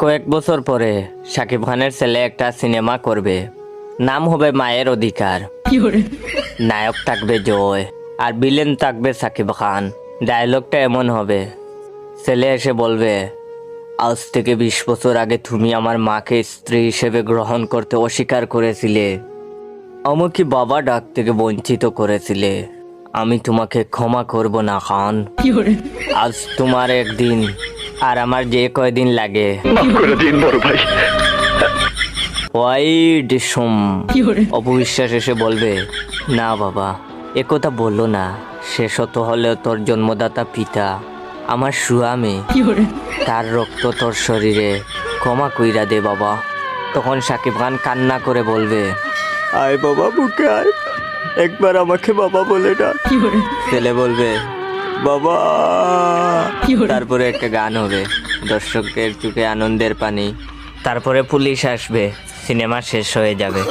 কয়েক বছর পরে শাকিব খানের ছেলে একটা সিনেমা করবে, নাম হবে মায়ের অধিকার। নায়ক থাকবে জয় আর ভিলেন থাকবে শাকিব খান। ডায়লগটা এমন হবে, ছেলে এসে বলবে, আজ থেকে 20 বছর আগে তুমি আমার মাকে স্ত্রী হিসেবে গ্রহণ করতে অস্বীকার করেছিলে, আমাকে বাবা ডাক থেকে বঞ্চিত করেছিলে, আমি তোমাকে ক্ষমা করব না খান। আজ তোমার একদিন আর আমার যে কয়দিন লাগে ওয়াইড সোম। অপবিশ্বাস এসে বলবে, না বাবা একথা বললো না, শেষ তো হলেও তোর জন্মদাতা পিতা আমার স্বামী, তার রক্ত তোর শরীরে, ক্ষমা কইরা দে বাবা। তখন শাকিব খান কান্না করে বলবে, আয় বাবা বুকে আয়, একবার আমাকে বাবা বলে ডাক। ছেলে বলবে, বাবা। তারপরে একটা গান হবে, দর্শকদের চোখে আনন্দের পানি, তারপরে পুলিশ আসবে, সিনেমা শেষ হয়ে যাবে।